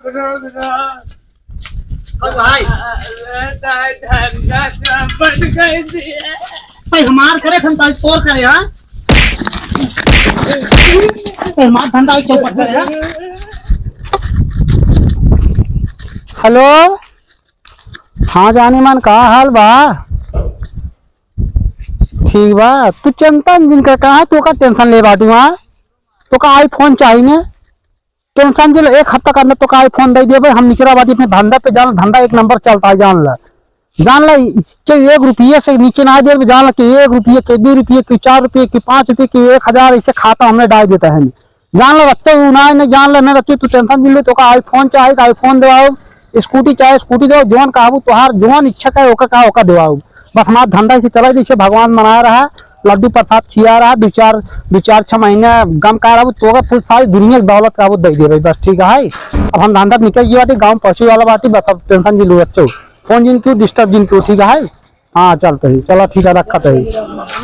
भाई हमार करे धंधा तोड़ करे हाँ हमार धंधा चौपट करे हाँ। हेलो हाँ जाने मन का हाल बा ठीक बा तू चिंता जिनका कहा तू का टेंशन ले बाटू हाँ तो का आईफोन चाहिए ना टेंशन जो एक हफ्ता करना तो का आईफोन दे दे हम निकला बाटी अपने धंधा पे जान धंधा एक नंबर चलता है जान ला कि 1 रुपये से नीचे ना दे जान ला कि 1 रुपये के 2 रुपये की 4 रुपये की 5 रुपये की 1000 ऐसे खाता हमने डाल देता है जान ला बच्चे ना जान ला मैं बच्चे तू टेंशन दिल तो का आईफोन चाहिए तो आईफोन दिवाओ स्कूटी चाहे स्कूटी दो जोन कहू तोहार जोन इच्छा का ओका दिवाओ बस हमारा धंधा इसे चला जैसे भगवान मना रहा लड्डू प्रसाद खिया रहा 2-4 महीने गम का रहा तो फुल सारी दुनिया की दौलत का वो दे दे बस ठीक है। अब हम धंधा निकल गई बाटी गाँव पहुंचे वाला बाटी बस अब टेंशन जिलो बच्चों फोन जिन क्यों डिस्टर्ब जिन क्यों ठीक है। हाँ चलते ही चलो ठीक है रखा तो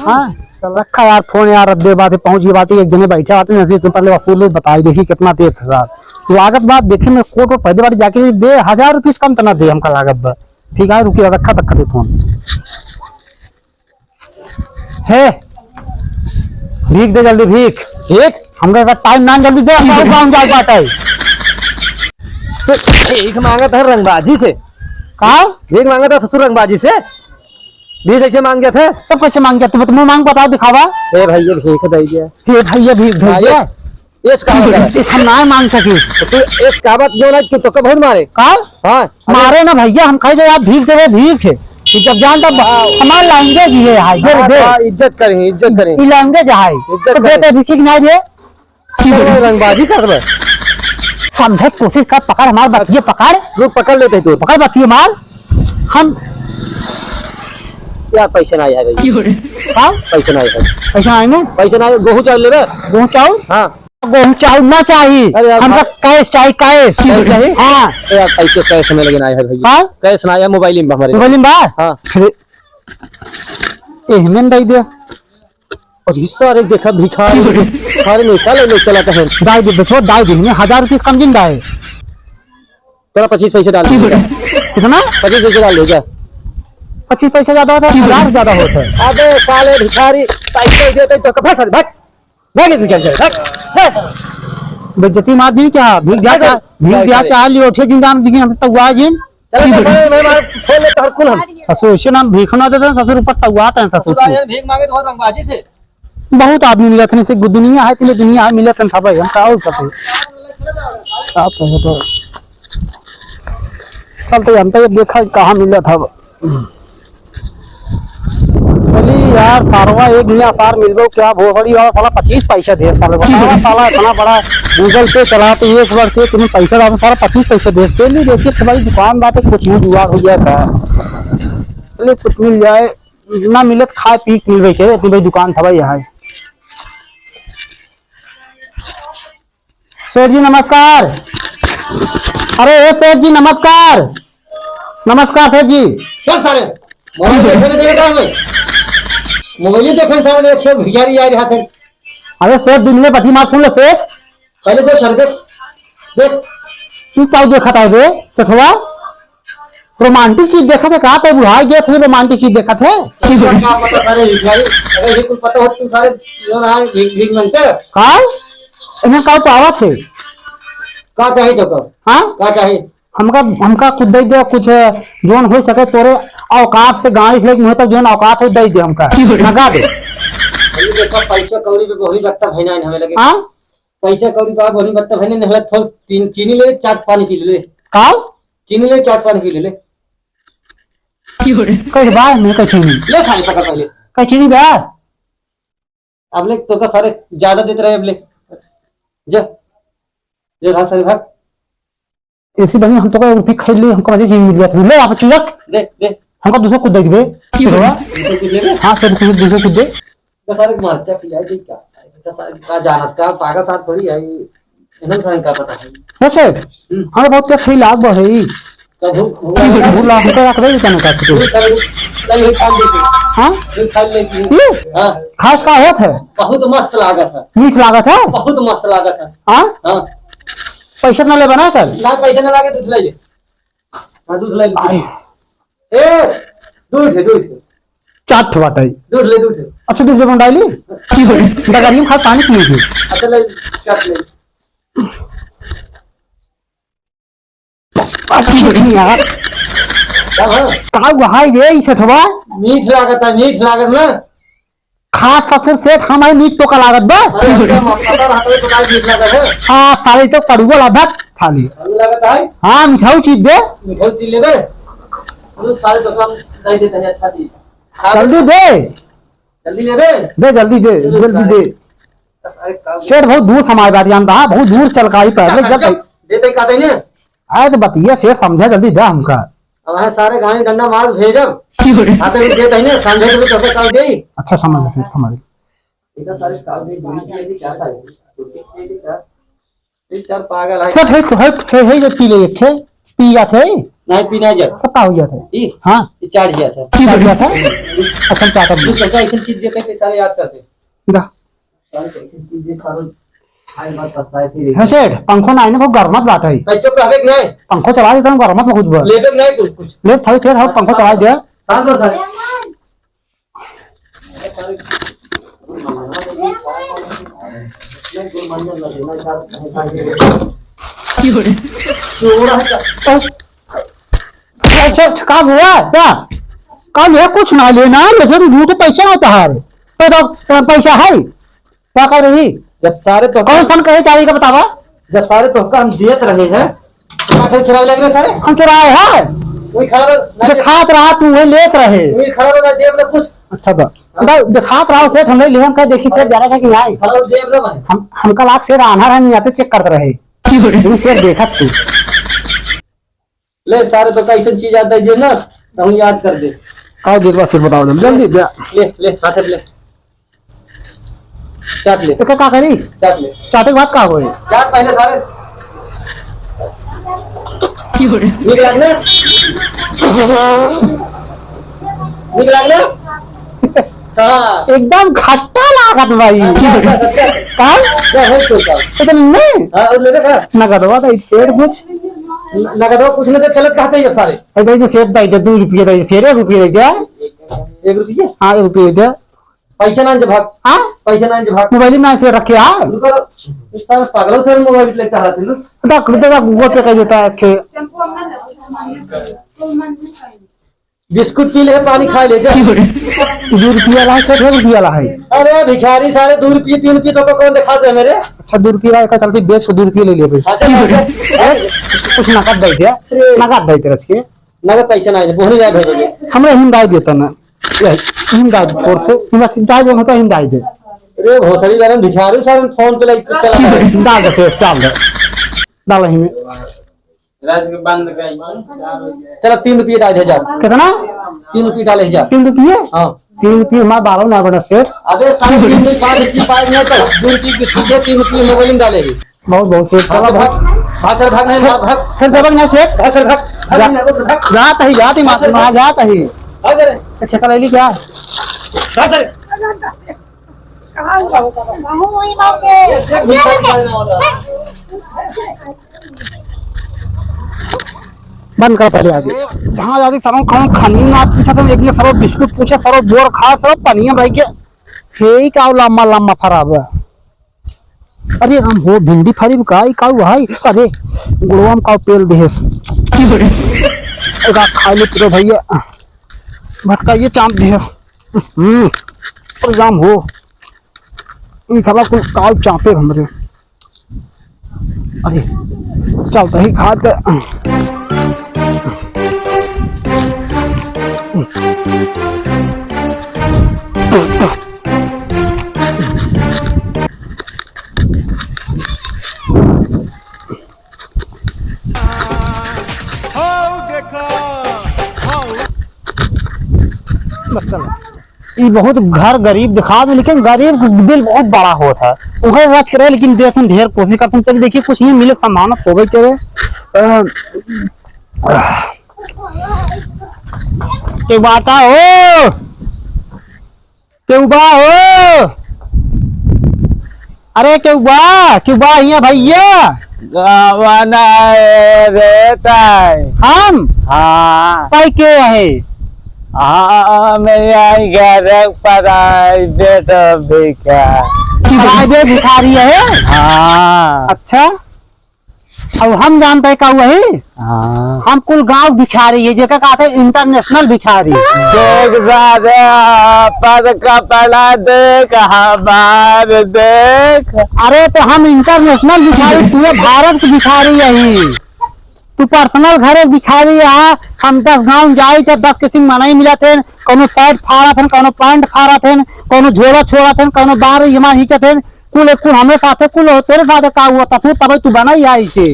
हाँ रखा यार फोन यार दे बात पहुंच गई बाटी एक जने बैठे बाटी नहीं तो पहले वसूल बताई देखी कितना दे था लागत बात देखे मैं कोर्ट पर पहले बार जाके दे 1000 रुपये कम तो ना दे हमका लागत बा ठीक है रुकी रखा तक दे फोन है भीख दे जल्दी भीख हमका टाइम ना जल्दी दे गाँव जा पाता है भीख मांगा था रंगबाजी से कहा भीख मांगा था ससुर रंगबाजी से 20 ऐसे मांग गया था सब कैसे मांग गया तुम मांग बताओ दिखावा ए भैया भीख दे दिया हे भैया भीख दे दिया इस कहावत इस हम ना मांग सके तो इस कहावत जो ना तो कब मारे का हाँ मारे ना भैया हम कह दे आप भीख दे भीख है जब जानता हमारा लैंग्वेज ये है इज्जत करें लैंग्वेज है तो देते भीख नहीं दे रंगबाजी कर रहे समझे कोशिश कर पकड़ हमारे बतिये पकड़ लोग पकड़ लेते तो पकड़ बतिये मार हम यार पैसे ना आए पैसे ना आए पैसा आए ना पैसे ना गेहूँ चावल ले गेहूँ चावल हाँ गेहूँ चावल ना चाहिए हमका कैश चाहिए कैश चाहिए हाँ यार पैसे कैश में लगे ना है भैया कैश ना आया मोबाइल में हमारे मोबाइल में हाँ एहमें दे दिया और सारे देखा भिखारी सारे निकाल ले चला कहें दाई दे बचो दाई दे 1000 रुपये कम दिन दाए तोरा 25 पैसे डाल कितना 25 पैसे डाल देगा 25 पैसे ज्यादा होता है 1000 ज्यादा होता है अबे साले भिखारी पैसे देते तो कब भाग भाग बेइज्जती मार दी क्या भीख दिया चाह लियो ठे दिन दाम दिखी हम तवा जिन मैं मार छोड़ ले हर कुल हम ससुर से नाम भीख ना देते ससुर ऊपर तवाते हैं ससुर भीख मांगे तो रंगबाजी से बहुत आदमी मिलत नहीं से दुनिया है तीन दुनिया है मिलत था भाई हम का और सके आप तो कल तो हम तो देखा कहाँ मिला था चली यार सारवा एक नया सार मिल गो क्या भोसड़ी वाला साला 25 पैसे दे साला साला इतना बड़ा गूगल पे चला तो एक बार के तुम्हें पैसा डाल सारा 25 पैसे भेजते नहीं देखिए तुम्हारी दुकान बाटे कुछ भी जुआ हो गया था चलिए कुछ मिल जाए ना मिले खाए पी मिल रही है अपनी भाई दुकान था भाई यहाँ सेठ जी नमस्कार अरे सेठ जी नमस्कार नमस्कार सेठ जी चल सारे मोबाइल देखने सारे एक भिखारी आ रहा था अरे सेठ दिन में बठी मार सुन लो सेठ पहले तो सर देख की क्या देखा था बे सेठवा रोमांटिक चीज देखा था कहा पे बुढ़ा गया थे रोमांटिक चीज देखा थे पता हो तुम सारे भीख मांगते का इन्हें का पावा थे का चाहिए तो हाँ का चाहिए हमका खुद दे दे कुछ जोन हो सके तोरे औकात से गाड़ी से मुँह तक जोन औकात हो दे दे हमका लगा दे पैसा कौड़ी पे बहुत बत्ता भैना हमें लगे हाँ पैसा कौड़ी का बहुत बत्ता भैने नहीं थोड़ा चीनी ले 4 पानी पी ले का चीनी ले 4 पानी पी ले कैसे बाय मैं कैसे नहीं ले खाली पका पहले कैसे नहीं बे अब ले तो का सारे ज्यादा देते रहे अब ले जे भाग सारे भाग ऐसी बनी हम तो का रुपये खरीद ली हमको मजे चीज मिल गया था ले आप चुलक दे हमको दूसरा कुछ दे दे हाँ सर कुछ दूसरा कुछ दे तो सारे मरचा पिया जी का सारे का जानत का पागल साथ थोड़ी है इन्हें सारे का पता है वैसे हमें बहुत क्या लाभ बढ़े भूला हमको रख दे देता ना हाँ खास का होत है बहुत मस्त लागत है मीठ लागत है बहुत मस्त लागत है हाँ हाँ पैसा ना ले बना कर ना पैसा ना लागे दूध ले ले। हाँ दूध ले ले। ए दूध चाट बाटाई दूध। अच्छा दूध जब डाली की हो डगरियम खा पानी पी अच्छा ले चाट ले। यार क्या है? का वहाई रे ई सेठवा मीठ लागत ना। खास ससुर सेठ हमारे मीट तो का लागत बा अरे पता हाथ में तो काय मीठ लागत है। हाँ साले तो कड़ुआ लागत थाली अभी लागत है। हाँ मिठाऊ चीज दे मिठाई चीज ले बे। चलो सारे दुकान दे देते हैं अच्छा चीज। जल्दी दे जल्दी ले बे। जल्दी दे सेठ बहुत दूर समाज बैठ जानता है बहुत दूर चल का ही पहले जब देते कहते हैं ना। आए तो बतिया सेठ समझा जल्दी दे हमका अब है सारे गाड़ी डंडा मार भेजब आते भी देते हैं ना समझे तो तो काल दे। अच्छा समझ सेठ समझ इधर सारे काल दे दूरी की क्या था छोटी सी का ये चार पागल है। सेठ है जो पी ले थे पिया थे नहीं पीना जब पता हो गया था जी हाँ ये चाट गया था चाट गया था अच्छा चाट ये सबका ऐसी चीज देखे थे सारे याद करते दा सारे ऐसी चीजें खाओ आई बात पछताए फिर है सेठ पंखो ना बहुत गर्मत बात है बच्चों को हवे नहीं पंखो चला देता हूँ गर्मत बहुत बा लेबे नहीं कुछ ले थाली सेठ हम पंखो चला दे साथ दो सारे सेठ काम हुआ क्या काम है कुछ ना लेना लेकिन झूठे पैसे ना होता है तो पैसा है क्या कर रही जब सारे तो कौन सन कहे तारीख का बतावा जब सारे तो हम दियत रहे हैं तो खराब लग रहे सारे हम चुराए है कोई खराब दिखात रहा तू है लेत रहे कोई खराब ना देव ना कुछ अच्छा दिखात रहा सेठ हमने ले हम कह देखी सेठ जा रहा था कि आए खराब देव ना मैं हमका लाख सेठ आना रहा नहीं आते चेक करते रहे सेठ देखा तू ले सारे तो कैसे चीज आता है ना तो हम याद कर दे का देर फिर बताओ जल्दी ले हाथ ले चाट ले तो क्या करी चाट ले चाटे के बाद का होए चाट पहले सारे नीक लागले हाँ एकदम खट्टा लागत भाई का नहीं हाँ और ले देखा नगदवा तो सेठ कुछ नगद कुछ नहीं तो चलत कहते हैं सारे अरे जो सेठ दाई दे 2 रुपये दाई सेठ रुपये दे दिया 1 रुपये हाँ रुपये दे पैसा ना भाग हाँ पैसा ना भाग मोबाइल में से रखे हाँ सारे पागलों से मोबाइल लेके आ रहे थे डॉक्टर का गूगल पे कर देता है के बिस्कुट पी ले पानी खा ले जा 2 रुपया ला सेठ 1 रुपया ला है अरे भिखारी सारे 2 रुपये 3 रुपये तो कौन दिखा दे मेरे अच्छा 2 रुपया का चलती बेच को 2 रुपये ले ले भाई कुछ नकद दे दिया नकद दे तेरे के नगद पैसा ना बोल जाए भेजोगे हमरे हिंदाई देता ना हिंदाई फोर से हिंदा जाए जो होता हिंदाई दे अरे भोसड़ी वाले भिखारी सारे फोन पे चला डाल दे सेठ डाल ही में राज के बंद कर चलो 3 रुपये डाल दे जा कितना 3 रुपये डाले जा 3 रुपये हाँ 3 रुपये हमारा बालो ना बना सेठ अबे 3 रुपये 5 रुपये 5 नहीं तो 2 रुपये की सीधे 3 रुपये मोबाइल में डालेगी बहुत सेठ भाग भाग नहीं भाग फिर दबंग ना सेठ भाग जात ही माँ जात ही भाग ठेका ले ली क्या बंद कर पहले आगे जहाँ जाती सरो खाऊं खानी ना पूछा तो एक ने सरो बिस्कुट पूछा सरो बोर खा सरो पनिया रह के हे का लम्बा लम्बा फराब अरे हम हो भिंडी फरी का का भाई अरे गुड़वाम का पेल दे एका खा ले पूरे भैया भटका ये चांप दे और जाम हो इन साला कुल काल चापे हमरे अरे चलता ही खा के ये बहुत घर गरीब दिखा दो लेकिन गरीब दिल बहुत बड़ा होता है वह बात करे लेकिन देखो ढेर कोशिश करते हैं चलिए देखिए कुछ नहीं मिले संभावना हो गई तेरे एक बात हो क्यों हो अरे क्यों बा भैया गावाना रहता है। हम हाँ पाई के है हाँ मेरा घर प्राइवेट प्राइवेट भिखारी है। हाँ अच्छा और हम जानते हैं का वही हाँ हम कुल गांव भिखारी है जगह कहते हैं इंटरनेशनल भिखारी। देख सारे पर कपड़ा देख हमार देख। अरे तो हम इंटरनेशनल भिखारी पूरे भारत के भिखारी यही तू पर्सनल घरे भिखारी है। हम 10 गांव जाई तो 10 किसी मना ही मिला थे कोनो शर्ट फाड़ा थे कोनो पैंट फाड़ा थे कोनो झोला छोड़ा थे कोनो बार यमा ही थे कुल हमें साथे कुल तेरे साथे का हुआ तू तब तू बना ही आई से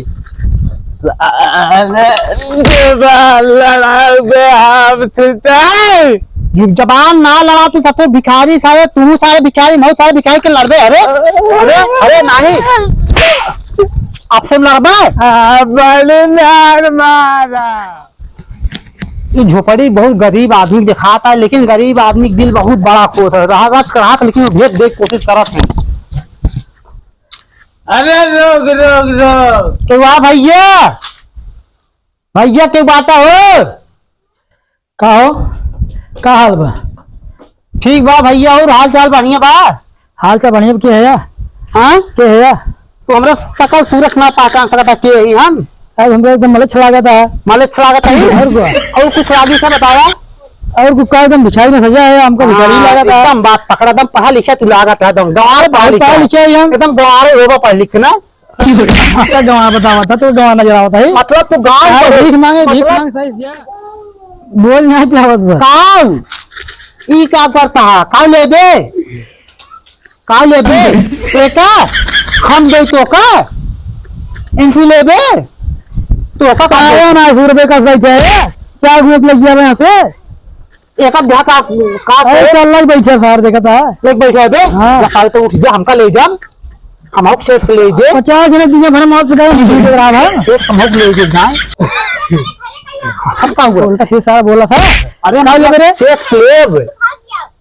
जबान ना लड़ाती सबसे भिखारी सारे तू सारे भिखारी मैं सारे भिखारी के लड़बे। अरे अरे अरे नहीं आपसे लड़बे मारा। ये झोपड़ी बहुत गरीब आदमी दिखाता है लेकिन गरीब आदमी का दिल बहुत बड़ा खोस है राहत कराहत लेकिन वो भेद देख कोशिश करत है। अरे रोक रोक रोक के वाह भैया भैया के बाटा हो का हो का हाल बा? ठीक बा भैया और हाल चाल बढ़िया बा। हाल चाल बढ़िया के है हाँ के है तो हमरा सकल सूरत ना पहचान सकता के ही हम अब हमको एकदम मलच लागत है। मालिक लागत है और कुछ आगे से बताया और कुछ का एकदम भिखारी में सजा है हमको भिखारी लागत है। एकदम बात पकड़ा एकदम पढ़ा लिखा तू लागत है एकदम गवार पढ़ा लिखा है हम एकदम गवारे होगा पढ़ लिखना क्या गवा बतावा था तो गवा नजर आवता है मतलब तू गांव भीख मांगे भीख मांग सही बोल नहीं पियावत बा काम ई का करता है का लेबे बेटा हम दे तो का इनसे लेबे तो का आया ना 100 रुपए का बैठे है 4 मिनट लग गया यहाँ से एक आध का चल लग बैठे सार देखा था लेके बैठे बे हाँ। लखाए तो उठ जा हमका ले जा हम आउट सेट ले दे 50 मिनट दिन भर मौत पिटाई नहीं दे रहा है एक हम ले दे ना हम का हुआ उल्टा से सारा बोला था अरे ना ले रे सेक्स लेब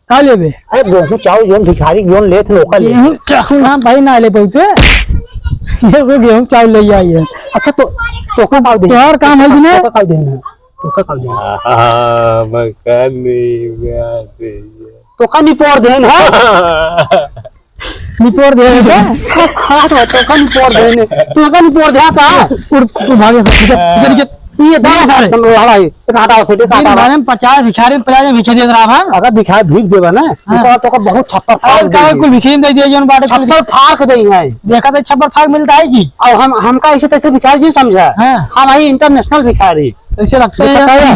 का लेबे अरे गेहूं चावल जोन भिखारी जोन लेत लोकल गेहूं चावल ना भाई ना ले पहुंचे ये तो गेहूं चावल ले आई है। अच्छा तो का पाव दे तोहर काम है कि नहीं तो का देना तो का देना हां मकान नहीं तो का निपोर देन है निपोर दे दे हां तो का निपोर देन तो का निपोर दे का तू भागे से ये दाम हड़ाई काटा से काटा बारे में 50 भिखारी 50 भिखारी दे रहा है अगर दिखा भीख देबा ना तो का बहुत छप्पर और का कोई भिखारी दे दिए जोन बाटे छप्पर फाड़ के देई है देखा तो छप्पर फाड़ मिलता है की और हमका ऐसे तैसे भिखारी जी समझा हां हम भाई इंटरनेशनल भिखारी ऐसे लगता है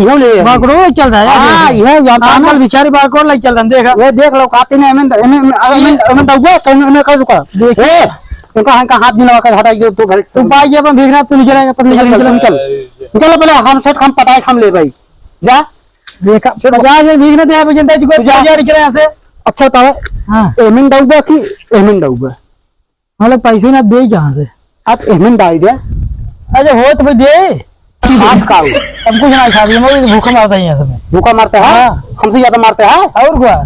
इहो ले बाकरो चल रहा है हां ये जानता आजकल भिखारी बाकरो लग चल रहा है देखा वो देख लो काती ने एमन दउबे कने कर दुका ए उनका हाथ दिलवा कर हटाई दो तो घर तू पाई के अपन भिखना तू निकलेगा पर निकल चलो पहले हम सेट हम पटाए हम ले भाई जा देखा 50 में भिखना दे है जनता जी को जा निकले यहां से अच्छा तो हां एमन दउबे की एमन दउबे हम लोग पैसे ना दे कहां से आप एमन दाई दे अरे हो तो दे हाथ का अब कुछ ना खा मैं भूखा मारता है यहां से भूखा मारते हैं हमसे ज्यादा मारते हैं और क्या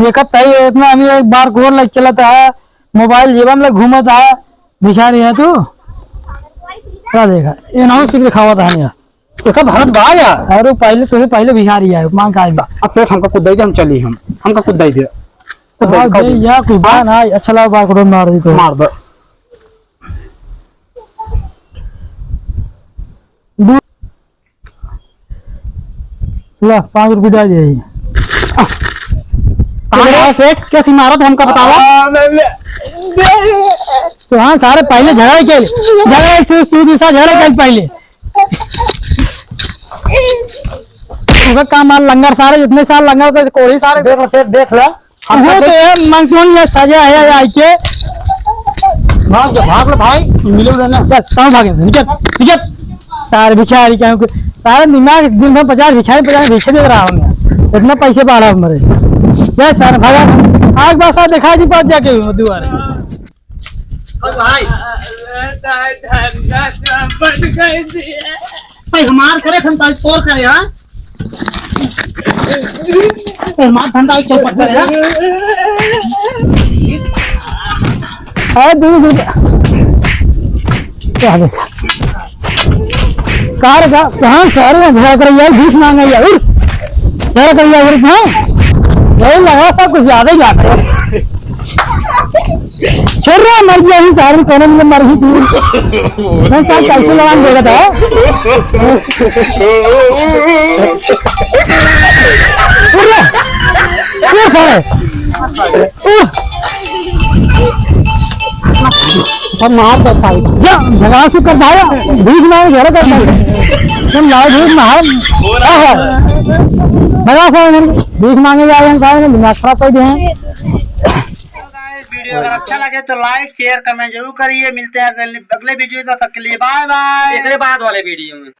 देखा तई इतना अभी एक बार गोर लग चलता है मोबाइल जीवन में घूमता है भिखारी है तू क्या देखा ये ना सिर्फ दिखावा था यहाँ तो कब भारत बा या अरे पहले भिखारी है मांग का अब सेठ हमका कुछ दे दे हम चली हमका कुछ दे दे या कोई बात ना अच्छा लगा बार को मार दी तो मार दो ला 5 रुपये डाल दिए सेठ कैसी मारत हमका बतावा तो हाँ सारे पहले झगड़ा सूदी सा झगड़ा कर पहले उसका काम मार लंगर सारे जितने साल लंगर से कोई सारे देख लो सेठ देख लो हम तो ये मंगतोन ये सजा है आई के भाग लो भाई मिलो ना चल कहाँ भागे निकल सारे भिखारी क्या सारे दिमाग दिन भर 50 भिखारी दे रहा हूँ मैं इतना पैसे पा रहा हूँ मेरे ये सर भागा आग बासा दिखा दी पास जाके दुआरे भाई भाई हमार करे धंधा तोड़ करे हां हमार धंधा चौपट करे हां अरे दूर क्या देखा कार का कहाँ शहर में झगड़ा कर यार भीख मांगे यार झगड़ा कर यार यही लगा सब कुछ ज्यादा ही जाता है छोड़ रहा मर गया ही शहर में कोने में मर ही थी मैं साथ कैसे लगान देगा था अब मार दो भाई झगड़ा से कर भाया भीख मांगे झगड़ा करता है तुम लाओ भीख मार भगा साहब भीख मांगे जा रहे हैं साहब दिमाग खराब कर दिए हैं। वीडियो अगर अच्छा लगे तो लाइक शेयर कमेंट जरूर करिए। मिलते हैं अगले वीडियो तक के लिए बाय बाय। बाद वाले वीडियो में